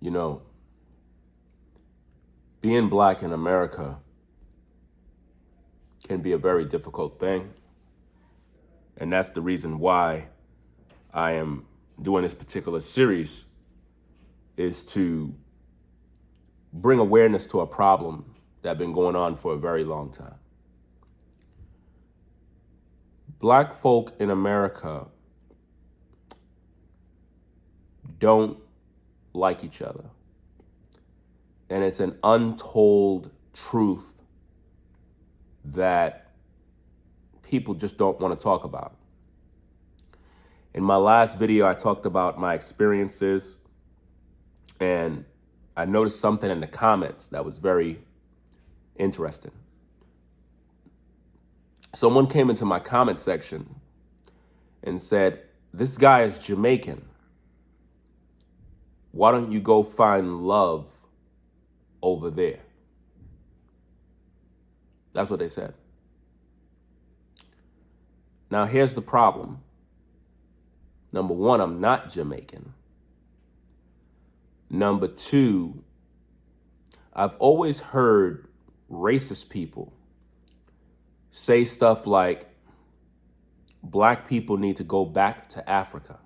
You know, being black in America can be a very difficult thing. And that's the reason why I am doing this particular series, is to bring awareness to a problem that's been going on for a very long time. Black folk in America don't like each other. And it's an untold truth that people just don't want to talk about. In my last video, I talked about my experiences, and I noticed something in the comments that was very interesting. Someone came into my comment section and said, "This guy is Jamaican. Why don't you go find love over there?" That's what they said. Now, here's the problem. Number one, I'm not Jamaican. Number two, I've always heard racist people say stuff like, black people need to go back to Africa.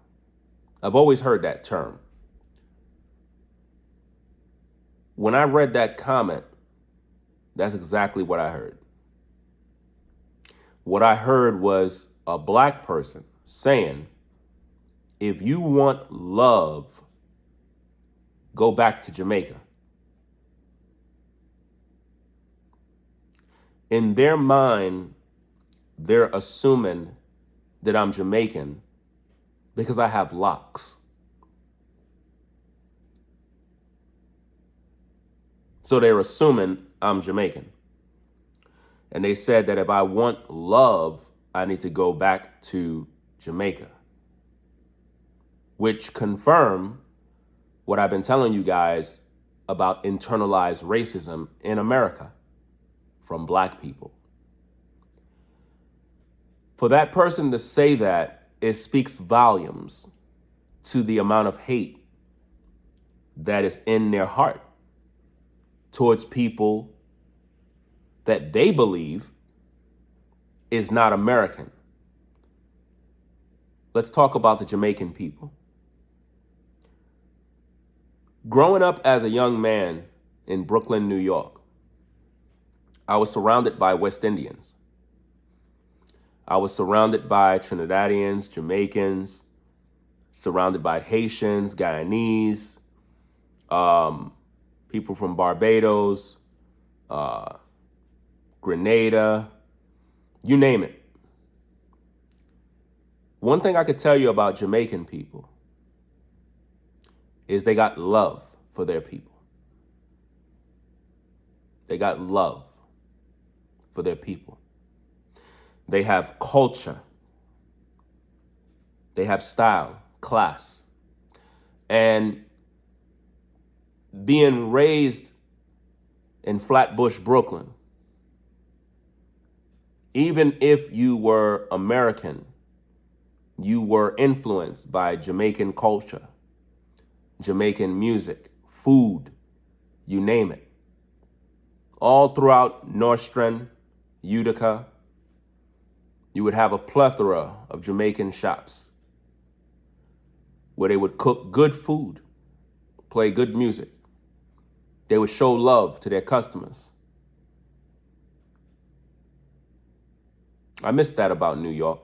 I've always heard that term. When I read that comment, that's exactly what I heard. What I heard was a black person saying, if you want love, go back to Jamaica. In their mind, they're assuming that I'm Jamaican because I have locks. So they're assuming I'm Jamaican. And they said that if I want love, I need to go back to Jamaica, which confirm what I've been telling you guys about internalized racism in America from black people. For that person to say that, it speaks volumes to the amount of hate that is in their heart towards people that they believe is not American. Let's talk about the Jamaican people. Growing up as a young man in Brooklyn, New York, I was surrounded by West Indians. I was surrounded by Trinidadians, Jamaicans, surrounded by Haitians, Guyanese, people from Barbados, Grenada, you name it. One thing I could tell you about Jamaican people is they got love for their people. They got love for their people. They have culture. They have style, class. And being raised in Flatbush, Brooklyn, even if you were American, you were influenced by Jamaican culture, Jamaican music, food, you name it. All throughout Nostrand, Utica, you would have a plethora of Jamaican shops where they would cook good food, play good music. They would show love to their customers. I miss that about New York.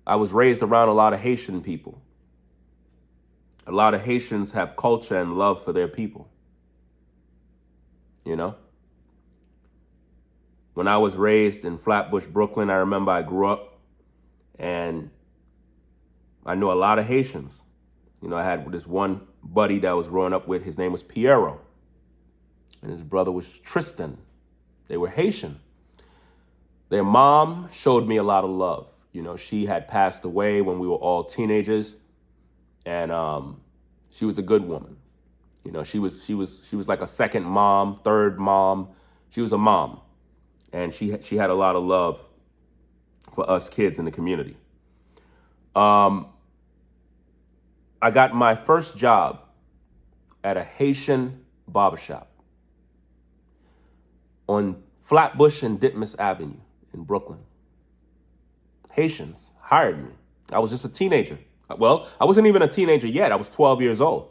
I was raised around a lot of Haitian people. A lot of Haitians have culture and love for their people. You know? When I was raised in Flatbush, Brooklyn, I remember I grew up and I knew a lot of Haitians. You know, I had this one buddy that I was growing up with. His name was Piero. And his brother was Tristan. They were Haitian. Their mom showed me a lot of love. You know, she had passed away when we were all teenagers, and she was a good woman. You know, she was like a second mom, third mom. She was a mom, and she had a lot of love for us kids in the community. I got my first job at a Haitian barbershop on Flatbush and Ditmas Avenue in Brooklyn. Haitians hired me. I was just a teenager. Well, I wasn't even a teenager yet. I was 12 years old.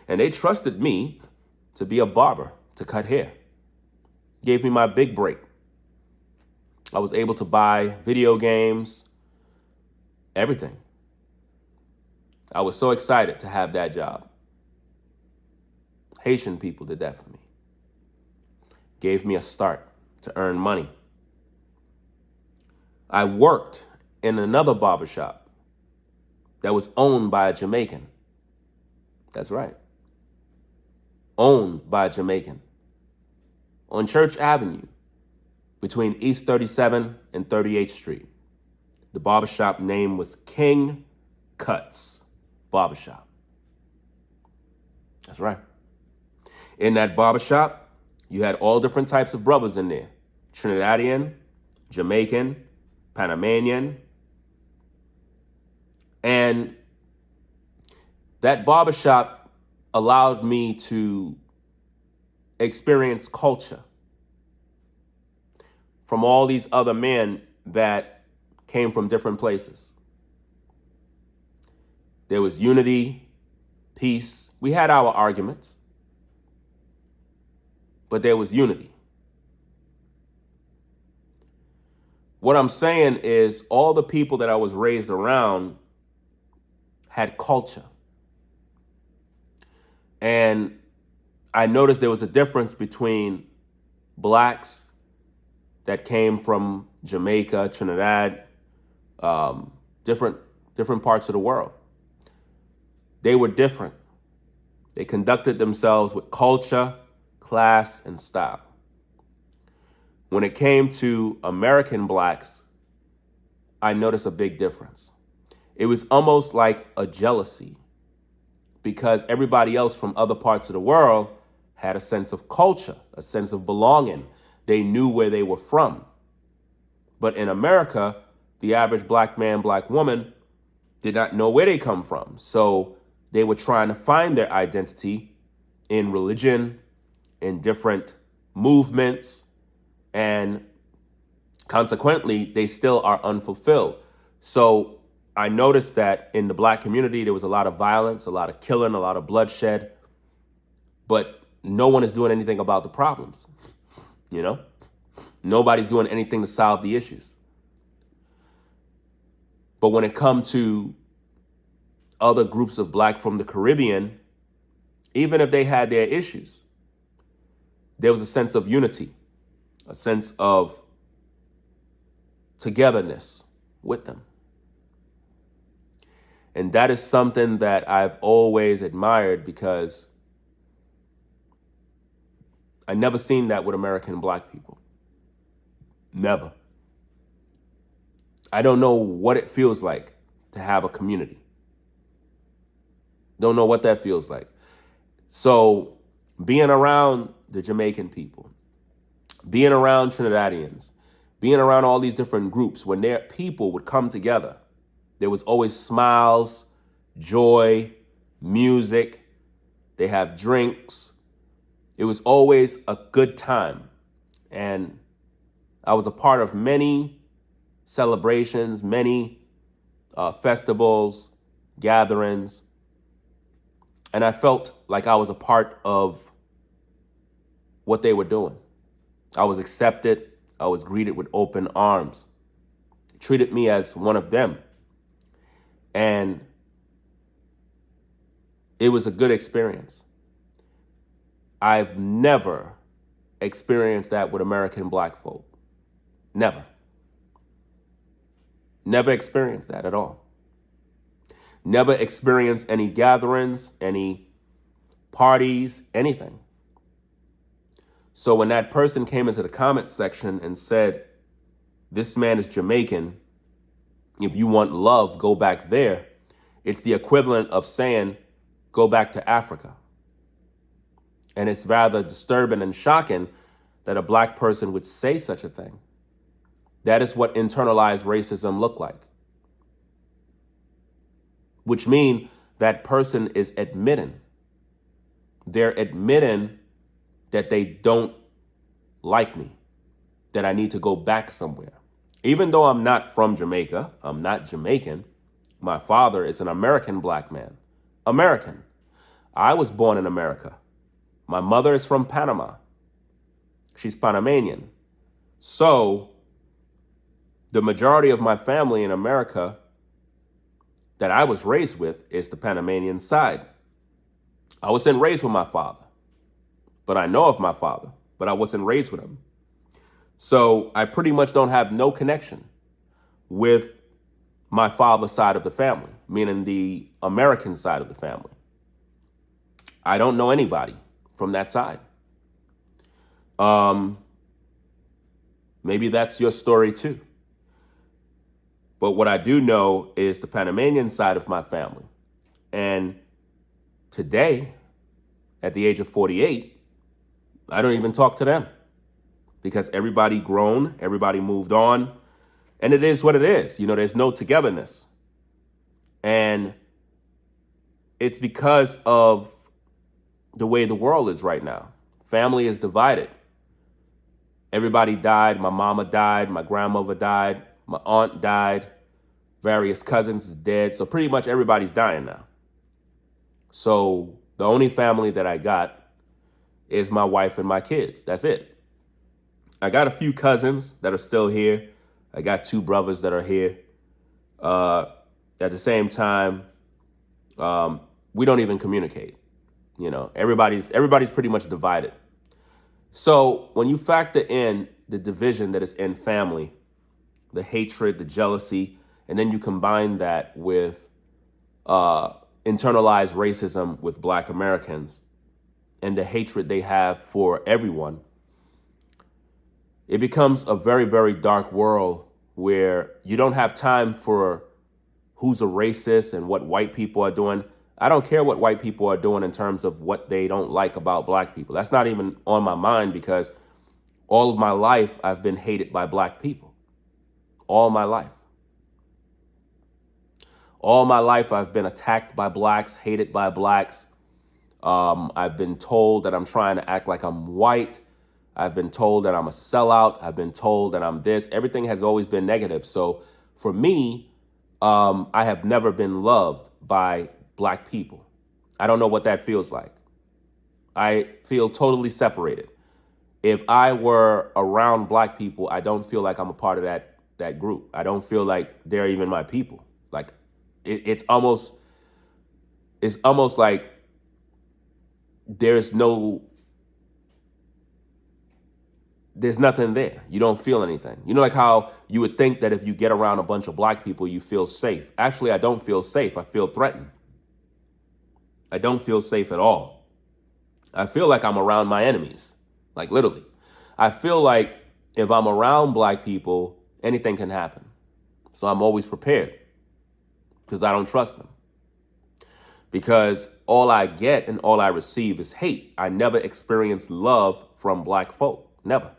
And they trusted me to be a barber, to cut hair. Gave me my big break. I was able to buy video games, everything. I was so excited to have that job. Haitian people did that for me. Gave me a start to earn money. I worked in another barbershop that was owned by a Jamaican. That's right. Owned by a Jamaican. On Church Avenue, between East 37 and 38th Street. The barbershop name was King Cuts Barbershop. That's right. In that barbershop, you had all different types of brothers in there. Trinidadian, Jamaican, Panamanian. And that barbershop allowed me to experience culture from all these other men that came from different places. There was unity, peace. We had our arguments, but there was unity. What I'm saying is all the people that I was raised around had culture. And I noticed there was a difference between blacks that came from Jamaica, Trinidad, different parts of the world. They were different. They conducted themselves with culture, class, and style. When it came to American blacks, I noticed a big difference. It was almost like a jealousy because everybody else from other parts of the world had a sense of culture, a sense of belonging. They knew where they were from. But in America, the average black man, black woman did not know where they come from. So they were trying to find their identity in religion, in different movements, and consequently, they still are unfulfilled. So I noticed that in the black community, there was a lot of violence, a lot of killing, a lot of bloodshed, but no one is doing anything about the problems, you know? Nobody's doing anything to solve the issues. But when it comes to other groups of black from the Caribbean, even if they had their issues, there was a sense of unity, a sense of togetherness with them. And that is something that I've always admired because I never seen that with American black people. Never. I don't know what it feels like to have a community. Don't know what that feels like. So being around the Jamaican people, being around Trinidadians, being around all these different groups, when their people would come together, there was always smiles, joy, music. They have drinks. It was always a good time. And I was a part of many celebrations, many festivals, gatherings. And I felt like I was a part of what they were doing. I was accepted. I was greeted with open arms. They treated me as one of them. And it was a good experience. I've never experienced that with American black folk. Never. Never experienced that at all. Never experienced any gatherings, any parties, anything. So when that person came into the comments section and said, this man is Jamaican, if you want love, go back there, it's the equivalent of saying, go back to Africa. And it's rather disturbing and shocking that a black person would say such a thing. That is what internalized racism looked like. Which means that person is admitting. They're admitting that they don't like me, that I need to go back somewhere. Even though I'm not from Jamaica, I'm not Jamaican. My father is an American black man. American. I was born in America. My mother is from Panama. She's Panamanian. So the majority of my family in America that I was raised with is the Panamanian side. I wasn't raised with my father, but I know of my father, but I wasn't raised with him. So I pretty much don't have no connection with my father's side of the family, meaning the American side of the family. I don't know anybody from that side. Maybe that's your story too. But what I do know is the Panamanian side of my family. And today, at the age of 48, I don't even talk to them because everybody grown, everybody moved on, and it is what it is. You know, there's no togetherness. And it's because of the way the world is right now. Family is divided. Everybody died. My mama died. My grandmother died. My aunt died. Various cousins is dead. So pretty much everybody's dying now. So the only family that I got is my wife and my kids. That's it. I got a few cousins that are still here. I got 2 brothers that are here. At the same time, we don't even communicate. You know, everybody's pretty much divided. So when you factor in the division that is in family, the hatred, the jealousy, and then you combine that with internalized racism with Black Americans and the hatred they have for everyone, it becomes a very, very dark world where you don't have time for who's a racist and what white people are doing. I don't care what white people are doing in terms of what they don't like about Black people. That's not even on my mind because all of my life I've been hated by Black people. All my life. All my life I've been attacked by Blacks, hated by Blacks. I've been told that I'm trying to act like I'm white. I've been told that I'm a sellout. I've been told that I'm this. Everything has always been negative. So for me, I have never been loved by Black people. I don't know what that feels like. I feel totally separated. If I were around Black people, I don't feel like I'm a part of that group. I don't feel like they're even my people. Like it's almost like there's nothing there. You don't feel anything. You know, like how you would think that if you get around a bunch of Black people, you feel safe. Actually, I don't feel safe. I feel threatened. I don't feel safe at all. I feel like I'm around my enemies, like literally. I feel like if I'm around Black people, anything can happen. So I'm always prepared because I don't trust them. Because all I get and all I receive is hate. I never experienced love from Black folk. Never.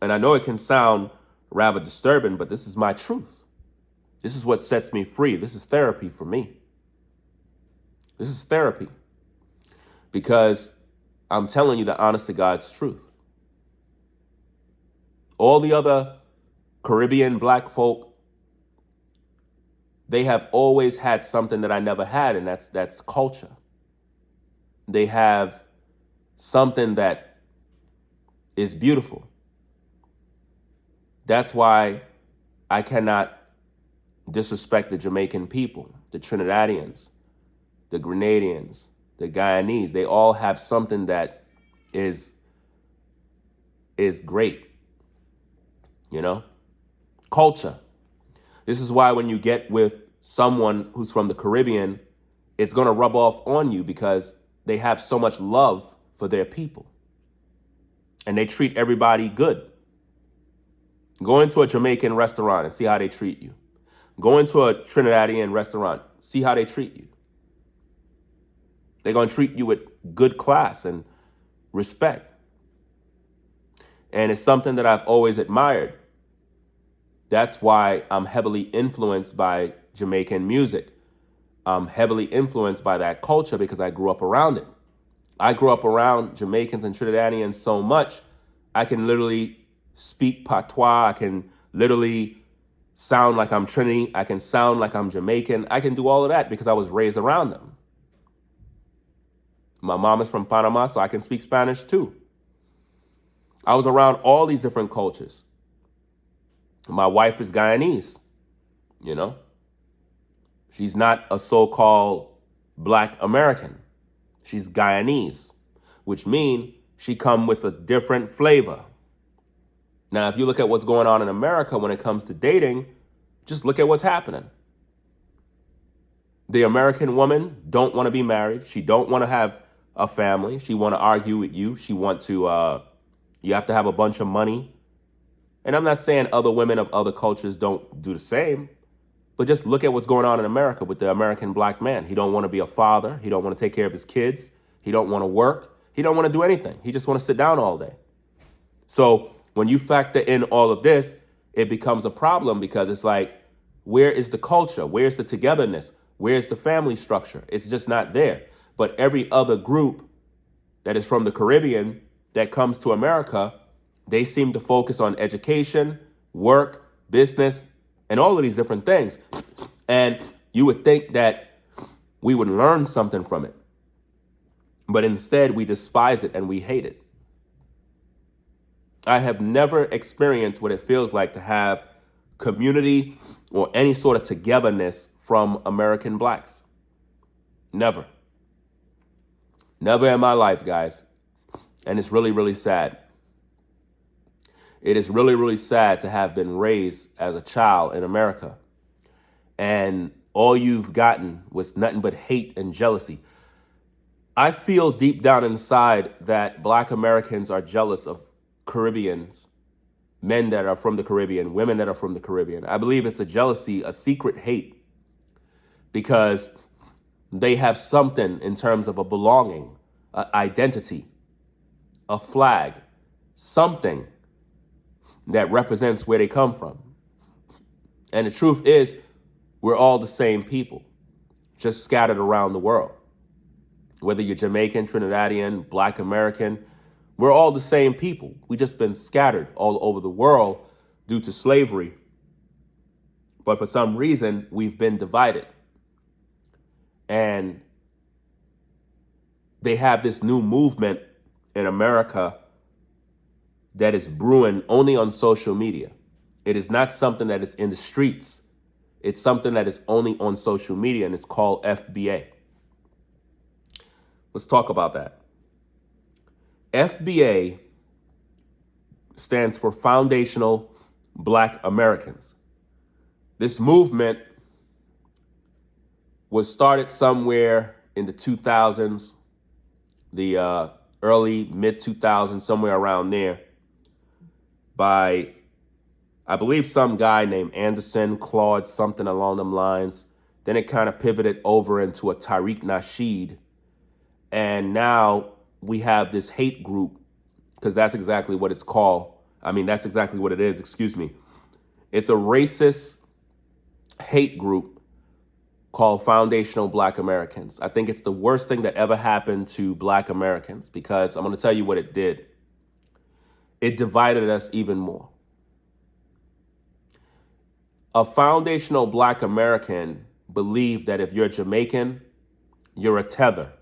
And I know it can sound rather disturbing, but this is my truth. This is what sets me free. This is therapy for me. This is therapy. Because I'm telling you the honest to God's truth. All the other Caribbean Black folk, they have always had something that I never had, and that's culture. They have something that is beautiful. That's why I cannot disrespect the Jamaican people, the Trinidadians, the Grenadians, the Guyanese. They all have something that is great, you know? Culture. This is why when you get with someone who's from the Caribbean, it's going to rub off on you because they have so much love for their people. And they treat everybody good. Go into a Jamaican restaurant and see how they treat you. Go into a Trinidadian restaurant, see how they treat you. They're going to treat you with good class and respect. And it's something that I've always admired. That's why I'm heavily influenced by Jamaican music. I'm heavily influenced by that culture because I grew up around it. I grew up around Jamaicans and Trinidadians so much, I can literally speak patois. I can literally sound like I'm Trini. I can sound like I'm Jamaican. I can do all of that because I was raised around them. My mom is from Panama, so I can speak Spanish too. I was around all these different cultures. My wife is Guyanese, you know. She's not a so-called Black American. She's Guyanese, which means she come with a different flavor. Now, if you look at what's going on in America when it comes to dating, just look at what's happening. The American woman don't want to be married. She don't want to have a family. She want to argue with you. She want to, you have to have a bunch of money. And I'm not saying other women of other cultures don't do the same, but just look at what's going on in America with the American Black man. He don't want to be a father. He don't want to take care of his kids. He don't want to work. He don't want to do anything. He just want to sit down all day. So when you factor in all of this, it becomes a problem because it's like, where is the culture? Where's the togetherness? Where's the family structure? It's just not there. But every other group that is from the Caribbean that comes to America, they seem to focus on education, work, business, and all of these different things. And you would think that we would learn something from it. But instead, we despise it and we hate it. I have never experienced what it feels like to have community or any sort of togetherness from American Blacks. Never. Never in my life, guys. And it's really, really sad. It is really, really sad to have been raised as a child in America. And all you've gotten was nothing but hate and jealousy. I feel deep down inside that Black Americans are jealous of Caribbeans, men that are from the Caribbean, women that are from the Caribbean. I believe it's a jealousy, a secret hate, because they have something in terms of a belonging, an identity, a flag, something that represents where they come from. And the truth is, we're all the same people, just scattered around the world. Whether you're Jamaican, Trinidadian, Black American, we're all the same people. We just been scattered all over the world due to slavery. But for some reason, we've been divided. And they have this new movement in America that is brewing only on social media. It is not something that is in the streets. It's something that is only on social media, and it's called FBA. Let's talk about that. FBA stands for Foundational Black Americans. This movement was started somewhere in the 2000s, the early, mid-2000s, somewhere around there, by, I believe, some guy named Anderson, Claude, something along them lines. Then it kind of pivoted over into a Tariq Nasheed. And now we have this hate group, because that's exactly what it's called. I mean, that's exactly what it is, excuse me. It's a racist hate group called Foundational Black Americans. I think it's the worst thing that ever happened to Black Americans, because I'm going to tell you what it did. It divided us even more. A foundational Black American believed that if you're Jamaican, you're a tether.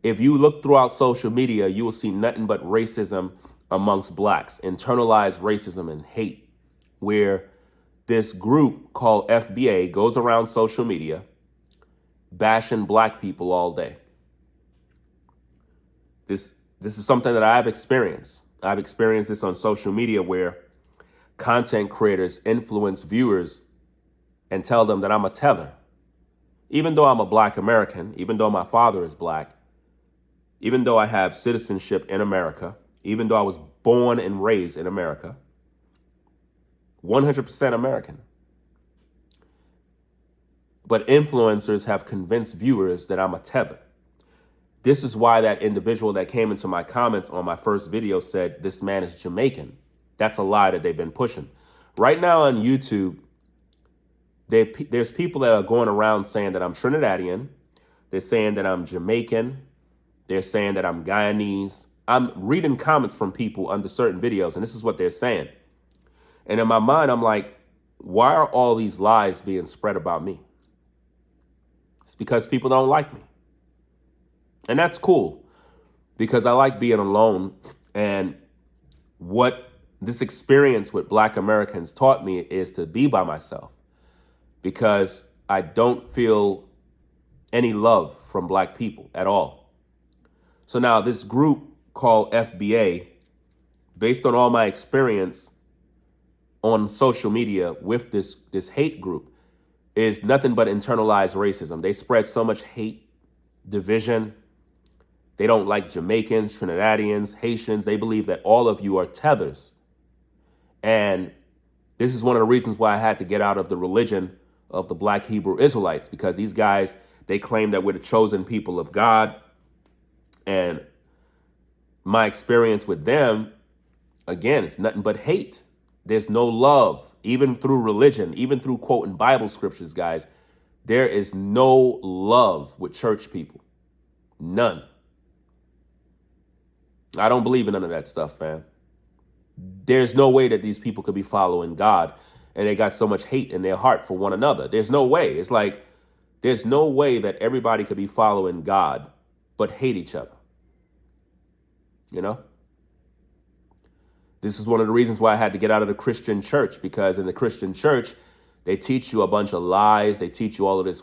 If you look throughout social media, you will see nothing but racism amongst Blacks, internalized racism and hate, where this group called FBA goes around social media bashing Black people all day. This is something that I've experienced. I've experienced this on social media where content creators influence viewers and tell them that I'm a tether. Even though I'm a Black American, even though my father is Black, even though I have citizenship in America, even though I was born and raised in America, 100% American. But influencers have convinced viewers that I'm a tether. This is why that individual that came into my comments on my first video said this man is Jamaican. That's a lie that they've been pushing. Right now on YouTube, There's people that are going around saying that I'm Trinidadian. They're saying that I'm Jamaican. They're saying that I'm Guyanese. I'm reading comments from people under certain videos, and this is what they're saying. And in my mind, I'm like, why are all these lies being spread about me? It's because people don't like me. And that's cool, because I like being alone. And what this experience with Black Americans taught me is to be by myself, because I don't feel any love from Black people at all. So now this group called FBA, based on all my experience on social media with this hate group, is nothing but internalized racism. They spread so much hate, division. They don't like Jamaicans, Trinidadians, Haitians. They believe that all of you are tethers. And this is one of the reasons why I had to get out of the religion of the Black Hebrew Israelites, because these guys, they claim that we're the chosen people of God. And my experience with them, again, it's nothing but hate. There's no love, even through religion, even through quoting Bible scriptures, guys. There is no love with church people. None. I don't believe in none of that stuff, fam. There's no way that these people could be following God and they got so much hate in their heart for one another. There's no way. It's like, there's no way that everybody could be following God but hate each other. You know? This is one of the reasons why I had to get out of the Christian church, because in the Christian church, they teach you a bunch of lies. They teach you all of this,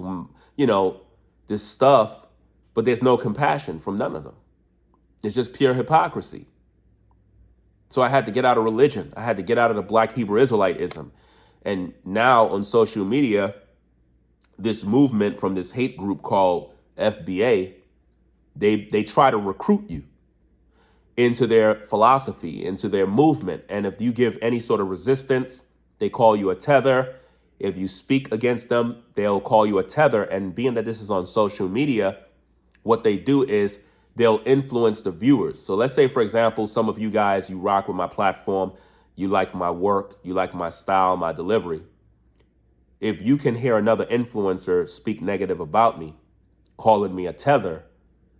this stuff, but there's no compassion from none of them. It's just pure hypocrisy. So I had to get out of religion. I had to get out of the Black Hebrew Israelitism. And now on social media, this movement from this hate group called FBA, they try to recruit you into their philosophy, into their movement. And if you give any sort of resistance, they call you a tether. If you speak against them, they'll call you a tether. And being that this is on social media, what they do is they'll influence the viewers. So let's say, for example, some of you guys, you rock with my platform, you like my work, you like my style, my delivery. If you can hear another influencer speak negative about me, calling me a tether,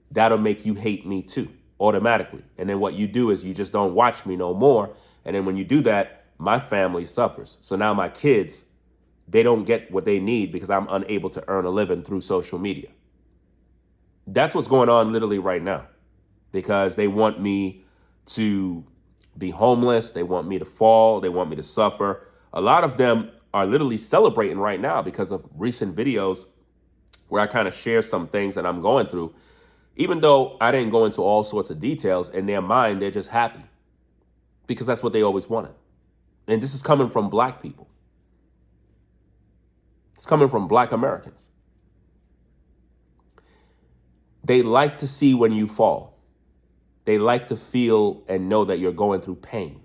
that'll make you hate me too, automatically. And then what you do is you just don't watch me no more. And then when you do that, my family suffers. So now my kids, they don't get what they need because I'm unable to earn a living through social media. That's what's going on literally right now, because they want me to be homeless. They want me to fall. They want me to suffer. A lot of them are literally celebrating right now because of recent videos where I kind of share some things that I'm going through. Even though I didn't go into all sorts of details, in their mind, they're just happy because that's what they always wanted. And this is coming from Black people. It's coming from Black Americans. They like to see when you fall. They like to feel and know that you're going through pain.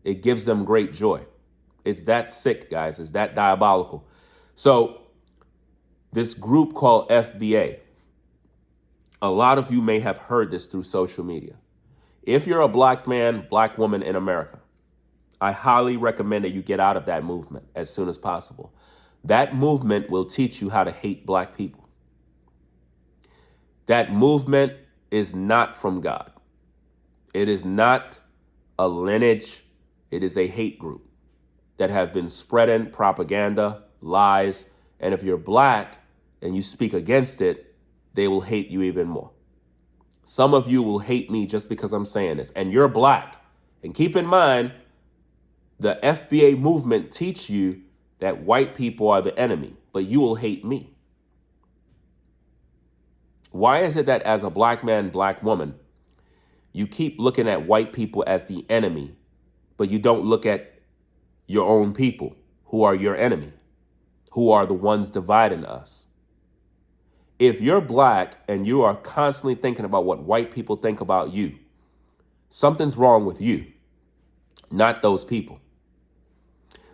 It gives them great joy. It's that sick, guys. It's that diabolical. So this group called FBA, a lot of you may have heard this through social media. If you're a Black man, Black woman in America, I highly recommend that you get out of that movement as soon as possible. That movement will teach you how to hate Black people. That movement is not from God. It is not a lineage. It is a hate group that have been spreading propaganda, lies. And if you're Black and you speak against it, they will hate you even more. Some of you will hate me just because I'm saying this, and you're Black. And keep in mind, the FBA movement teach you that white people are the enemy, but you will hate me. Why is it that as a Black man, Black woman, you keep looking at white people as the enemy, but you don't look at your own people who are your enemy, who are the ones dividing us? If you're Black and you are constantly thinking about what white people think about you, something's wrong with you, not those people.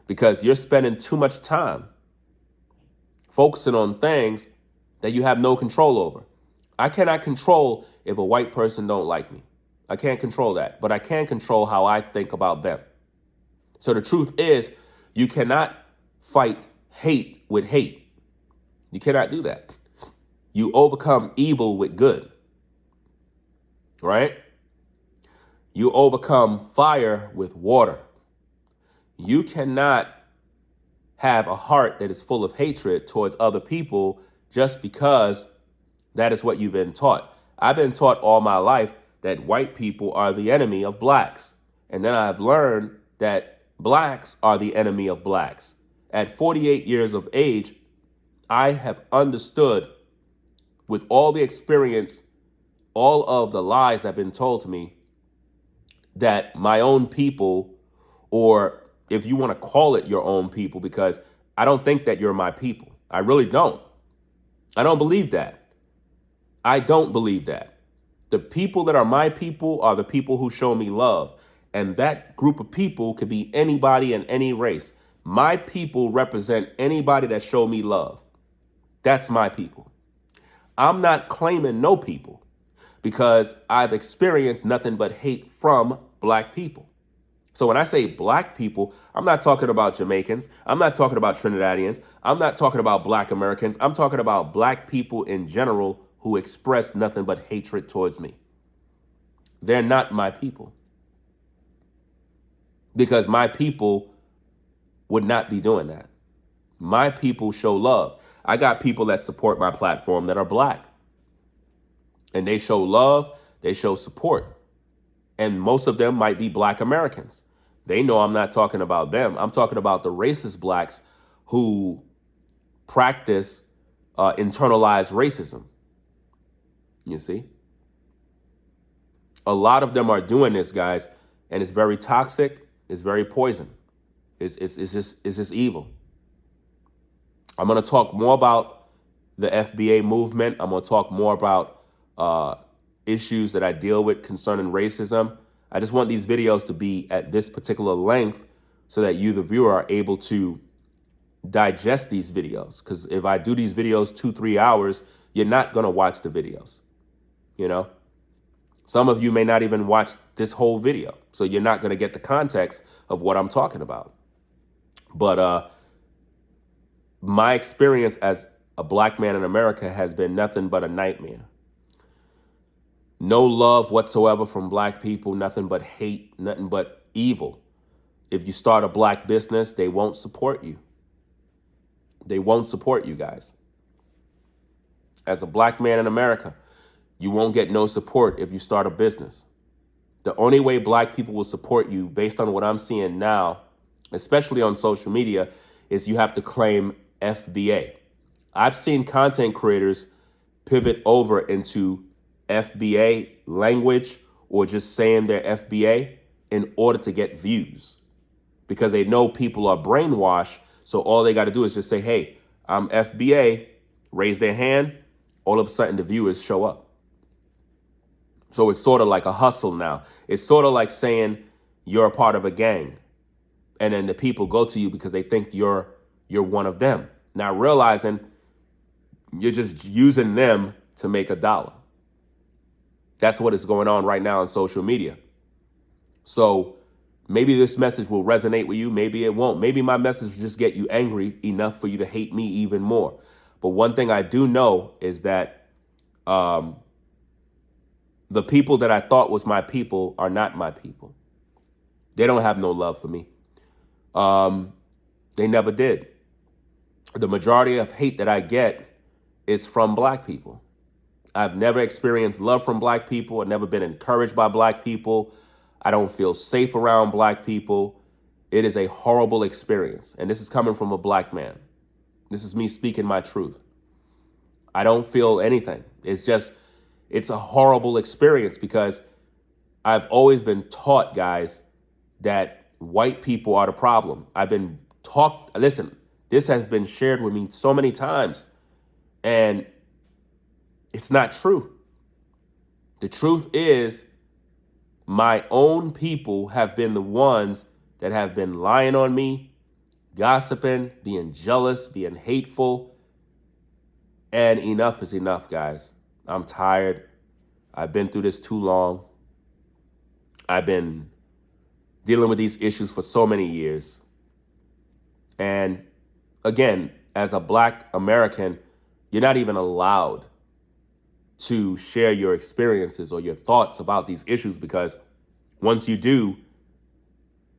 Because you're spending too much time focusing on things that you have no control over. I cannot control if a white person don't like me. I can't control that, but I can control how I think about them. So the truth is, you cannot fight hate with hate. You cannot do that. You overcome evil with good, right? You overcome fire with water. You cannot have a heart that is full of hatred towards other people just because that is what you've been taught. I've been taught all my life that white people are the enemy of blacks. And then I've learned that blacks are the enemy of blacks. At 48 years of age, I have understood, with all the experience, all of the lies that have been told to me, that my own people, or if you want to call it your own people, because I don't think that you're my people. I really don't. I don't believe that. I don't believe that. The people that are my people are the people who show me love. And that group of people could be anybody in any race. My people represent anybody that show me love. That's my people. I'm not claiming no people because I've experienced nothing but hate from black people. So when I say black people, I'm not talking about Jamaicans. I'm not talking about Trinidadians. I'm not talking about black Americans. I'm talking about black people in general who express nothing but hatred towards me. They're not my people. Because my people would not be doing that. My people show love. I got people that support my platform that are black. And they show love, they show support. And most of them might be black Americans. They know I'm not talking about them. I'm talking about the racist blacks who practice internalized racism. You see? A lot of them are doing this, guys, and it's very toxic. It's very poison. It's just evil. I'm going to talk more about the FBA movement. I'm going to talk more about issues that I deal with concerning racism. I just want these videos to be at this particular length so that you, the viewer, are able to digest these videos. Because if I do these videos 2-3 hours, you're not going to watch the videos. You know, some of you may not even watch this whole video. So you're not going to get the context of what I'm talking about. But my experience as a black man in America has been nothing but a nightmare. No love whatsoever from black people, nothing but hate, nothing but evil. If you start a black business, they won't support you. They won't support you guys. As a black man in America, you won't get no support if you start a business. The only way black people will support you, based on what I'm seeing now, especially on social media, is you have to claim FBA. I've seen content creators pivot over into FBA language or just saying they're FBA in order to get views because they know people are brainwashed. So all they got to do is just say, hey, I'm FBA, raise their hand. All of a sudden the viewers show up. So it's sort of like a hustle now. It's sort of like saying you're a part of a gang. And then the people go to you because they think you're one of them. Now realizing you're just using them to make a dollar. That's what is going on right now on social media. So maybe this message will resonate with you. Maybe it won't. Maybe my message will just get you angry enough for you to hate me even more. But one thing I do know is that the people that I thought was my people are not my people. They don't have no love for me. They never did. The majority of hate that I get is from black people. I've never experienced love from black people. I've never been encouraged by black people. I don't feel safe around black people. It is a horrible experience. And this is coming from a black man. This is me speaking my truth. I don't feel anything. It's a horrible experience because I've always been taught, guys, that white people are the problem. I've been taught, listen, this has been shared with me so many times, and it's not true. The truth is my own people have been the ones that have been lying on me, gossiping, being jealous, being hateful, and enough is enough, guys. I'm tired. I've been through this too long. I've been dealing with these issues for so many years. And again, as a Black American, you're not even allowed to share your experiences or your thoughts about these issues, because once you do,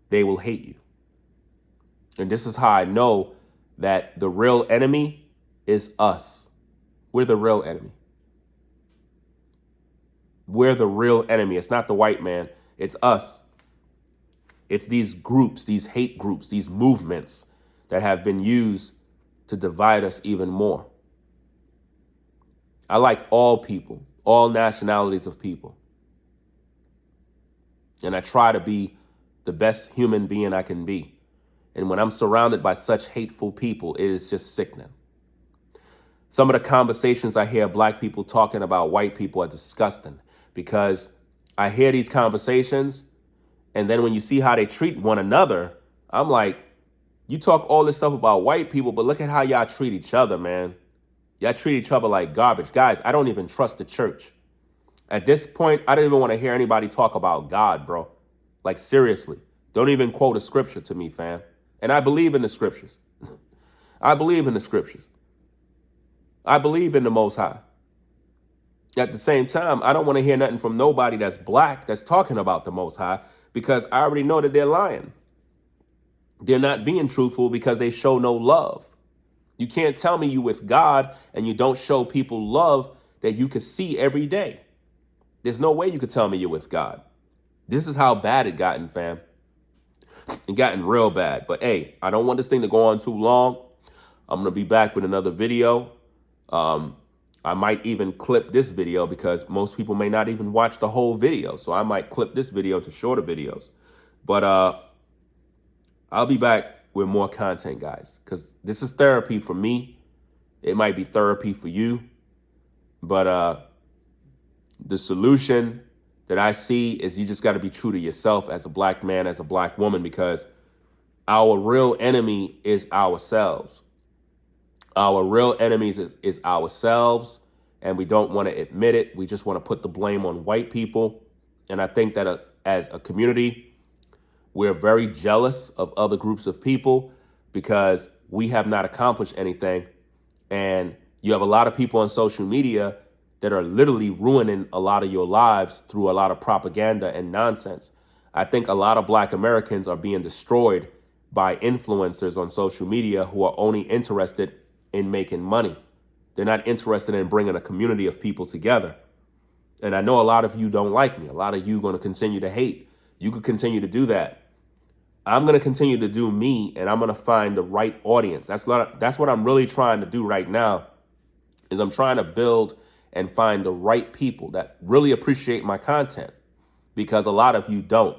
they will hate you. And this is how I know that the real enemy is us. We're the real enemy. We're the real enemy. It's not the white man. It's us. It's these groups, these hate groups, these movements that have been used to divide us even more. I like all people, all nationalities of people. And I try to be the best human being I can be. And when I'm surrounded by such hateful people, it is just sickening. Some of the conversations I hear Black people talking about white people are disgusting, because I hear these conversations, and then when you see how they treat one another, I'm like, you talk all this stuff about white people, but look at how y'all treat each other, man. Y'all treat each other like garbage. Guys, I don't even trust the church. At this point, I don't even want to hear anybody talk about God, bro. Like, seriously. Don't even quote a scripture to me, fam. And I believe in the scriptures. I believe in the scriptures. I believe in the Most High. At the same time, I don't want to hear nothing from nobody that's Black that's talking about the Most High, because I already know that they're lying. They're not being truthful because they show no love. You can't tell me you with God and you don't show people love that you can see every day. There's no way you could tell me you're with God. This is how bad it gotten, fam. It gotten real bad. But hey, I don't want this thing to go on too long. I'm going to be back with another video. I might even clip this video, because most people may not even watch the whole video. So I might clip this video to shorter videos. But I'll be back with more content, guys, because this is therapy for me. It might be therapy for you. But the solution that I see is you just got to be true to yourself as a Black man, as a Black woman, because our real enemy is ourselves. Our real enemies is ourselves, and we don't want to admit it. We just want to put the blame on white people. And I think that as a community, we're very jealous of other groups of people because we have not accomplished anything. And you have a lot of people on social media that are literally ruining a lot of your lives through a lot of propaganda and nonsense. I think a lot of Black Americans are being destroyed by influencers on social media who are only interested in making money. They're not interested in bringing a community of people together. And I know a lot of you don't like me. A lot of you are going to continue to hate. You could continue to do that. I'm going to continue to do me, and I'm going to find the right audience. That's what I'm really trying to do right now, is I'm trying to build and find the right people that really appreciate my content, because a lot of you don't.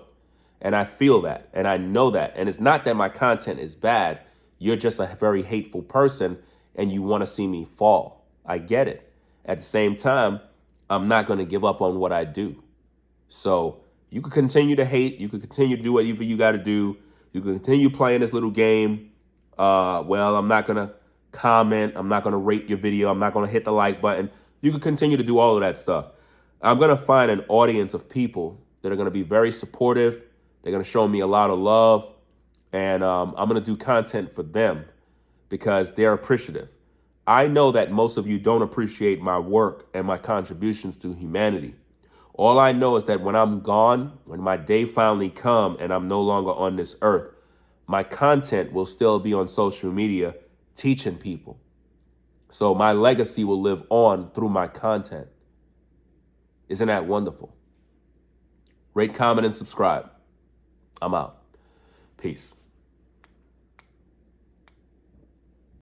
And I feel that, and I know that. And it's not that my content is bad. You're just a very hateful person, and you want to see me fall. I get it. At the same time, I'm not going to give up on what I do. So you could continue to hate. You could continue to do whatever you got to do. You can continue playing this little game. Well, I'm not going to comment. I'm not going to rate your video. I'm not going to hit the like button. You can continue to do all of that stuff. I'm going to find an audience of people that are going to be very supportive. They're going to show me a lot of love. And I'm going to do content for them because they're appreciative. I know that most of you don't appreciate my work and my contributions to humanity. All I know is that when I'm gone, when my day finally comes and I'm no longer on this earth, my content will still be on social media teaching people. So my legacy will live on through my content. Isn't that wonderful? Rate, comment, and subscribe. I'm out. Peace.